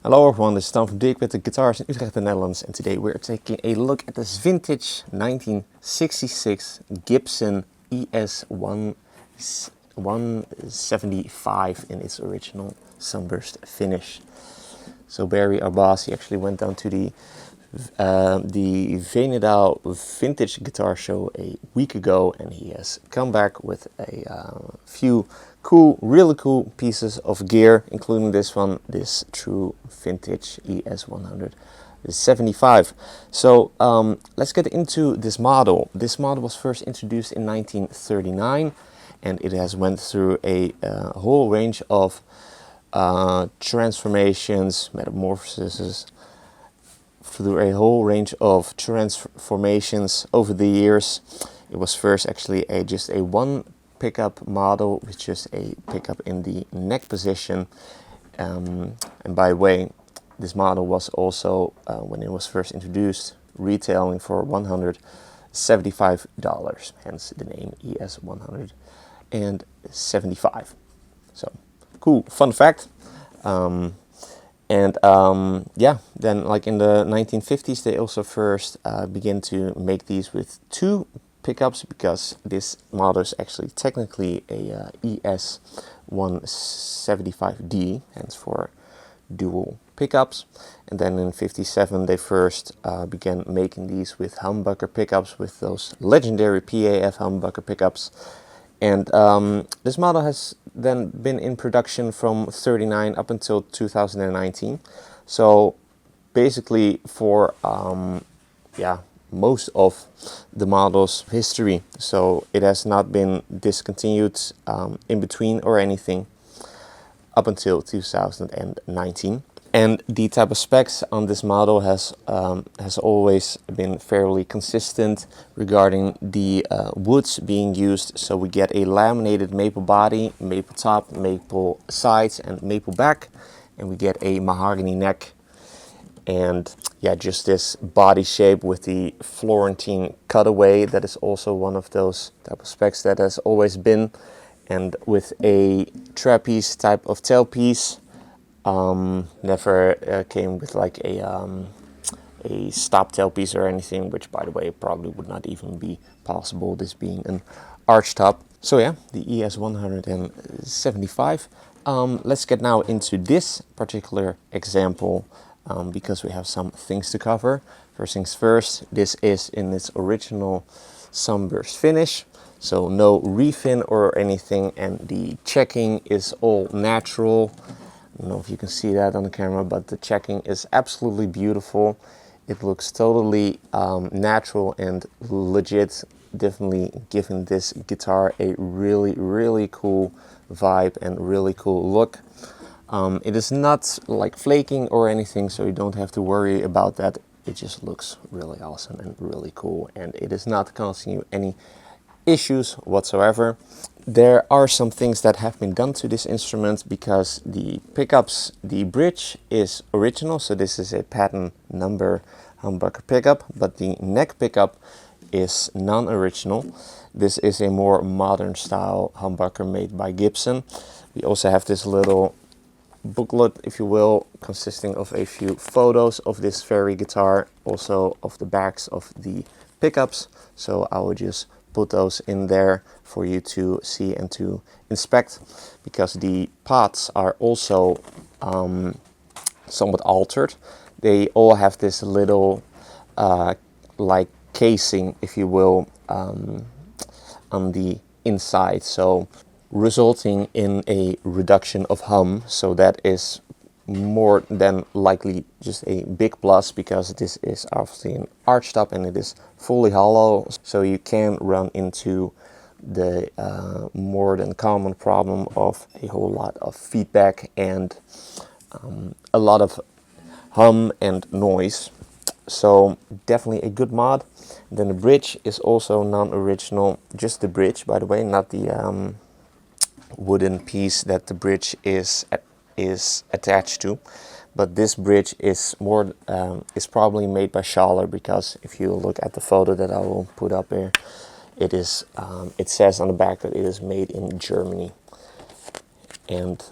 Hello everyone, this is Tom from Dirk Witte Guitars in Utrecht, the Netherlands, and today we're taking a look at this vintage 1966 Gibson ES-175 in its original sunburst finish. So Barry, our boss, he actually went down to the Venedal Vintage Guitar Show a week ago, and he has come back with a few really cool pieces of gear, including this one, this true vintage ES-175. So let's get into this model. This model was first introduced in 1939, and it has went through a whole range of transformations, metamorphoses, through a whole range of transformations over the years. It was first actually just a one pickup model with just a pickup in the neck position, and by the way, this model was also when it was first introduced retailing for $175, hence the name ES-175. So cool fun fact. Yeah, then like in the 1950s they also first began to make these with two pickups, because this model is actually technically a ES-175D, hence for dual pickups. And then in 57 they first began making these with humbucker pickups, with those legendary PAF humbucker pickups. And this model has then been in production from 39 up until 2019. So basically for most of the model's history. So it has not been discontinued in between or anything up until 2019. And the type of specs on this model has always been fairly consistent regarding the woods being used. So we get a laminated maple body, maple top, maple sides, and maple back, and we get a mahogany neck. And yeah, just this body shape with the Florentine cutaway, that is also one of those type of specs that has always been, and with a trapeze type of tailpiece. Never came with like a stop tailpiece or anything, which by the way probably would not even be possible, this being an arch top. So yeah, the ES-175. Let's get now into this particular example, because we have some things to cover. First things first, this is in its original sunburst finish, so no refin or anything, and the checking is all natural. I don't know if you can see that on the camera, but the checking is absolutely beautiful. It looks totally natural and legit, definitely giving this guitar a really cool vibe and really cool look. It is not like flaking or anything, so you don't have to worry about that. It just looks really awesome and really cool, and it is not causing you any issues whatsoever. There are some things that have been done to this instrument, because the pickups, the bridge is original, so this is a patent number humbucker pickup, but the neck pickup is non-original. This is a more modern style humbucker made by Gibson. We also have this little booklet, if you will, consisting of a few photos of this very guitar, also of the backs of the pickups, so I will just put those in there for you to see and to inspect, because the pots are also somewhat altered. They all have this little like casing, if you will, on the inside, so resulting in a reduction of hum. So that is more than likely just a big plus, because this is obviously an arch top and it is fully hollow, so you can run into the more than common problem of a whole lot of feedback and a lot of hum and noise. So definitely a good mod. Then the bridge is also non-original, just the bridge, by the way, not the wooden piece that the bridge is attached to. but this bridge is is probably made by Schaller, because if you look at the photo that I will put up here, it is it says on the back that it is made in Germany, and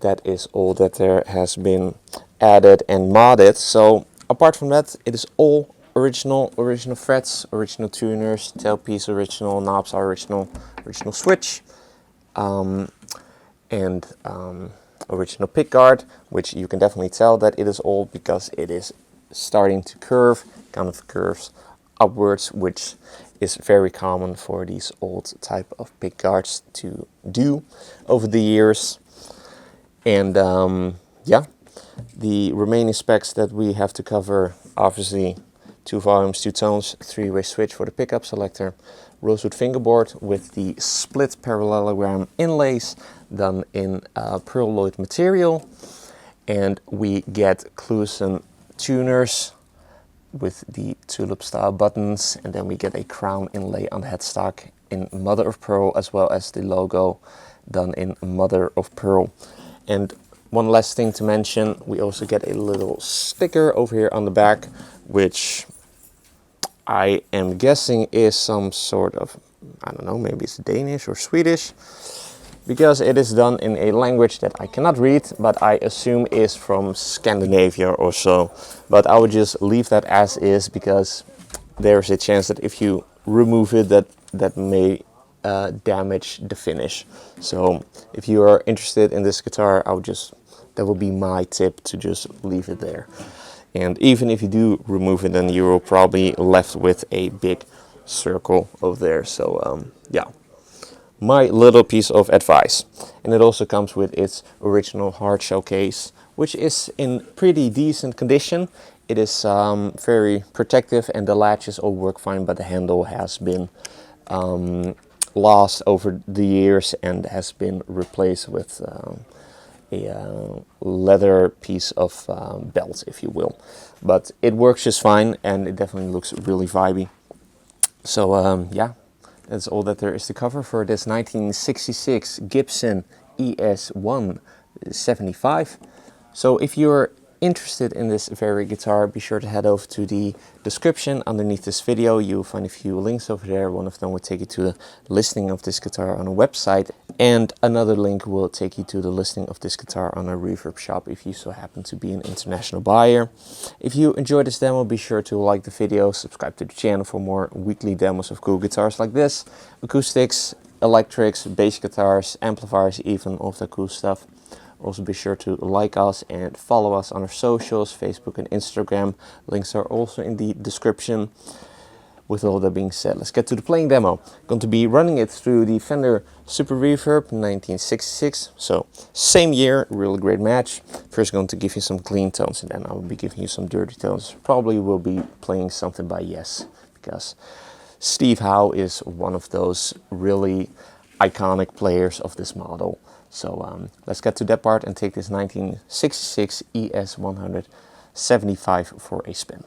that is all that there has been added and modded. So apart from that, it is all original frets, original tuners, tailpiece original, knobs are original switch, and original pickguard, which you can definitely tell that it is old because it is starting to curve, kind of curves upwards, which is very common for these old type of pickguards to do over the years. And yeah, the remaining specs that we have to cover, obviously 2 volumes, 2 tones, 3-way switch for the pickup selector, rosewood fingerboard with the split parallelogram inlays done in pearloid material, and we get Clusen tuners with the tulip style buttons, and then we get a crown inlay on the headstock in mother of pearl, as well as the logo done in mother of pearl. And one last thing to mention, we also get a little sticker over here on the back, which I am guessing is some sort of, I don't know, maybe it's Danish or Swedish, because it is done in a language that I cannot read, but I assume is from Scandinavia or so. But I would just leave that as is, because there's a chance that if you remove it, that may damage the finish. So if you are interested in this guitar, that would be my tip, to just leave it there. And even if you do remove it, then you're probably left with a big circle over there. So yeah, my little piece of advice. And it also comes with its original hard shell case, which is in pretty decent condition. It is very protective, and the latches all work fine, but the handle has been lost over the years and has been replaced with a leather piece of belt, if you will. But it works just fine, and it definitely looks really vibey. So yeah, that's all that there is to cover for this 1966 Gibson ES-175. So if you're interested in this very guitar, be sure to head over to the description underneath this video. You'll find a few links over there. One of them will take you to the listing of this guitar on a website, and another link will take you to the listing of this guitar on a reverb shop if you so happen to be an international buyer. If you enjoyed this demo, be sure to like the video, subscribe to the channel for more weekly demos of cool guitars like this, acoustics, electrics, bass guitars, amplifiers, even all of the cool stuff. Also be sure to like us and follow us on our socials, Facebook and Instagram. Links are also in the description. With all that being said, let's get to the playing demo. Going to be running it through the Fender Super Reverb 1966. So same year, really great match. First going to give you some clean tones, and then I will be giving you some dirty tones. Probably will be playing something by Yes, because Steve Howe is one of those really iconic players of this model. So let's get to that part and take this 1966 ES-175 for a spin.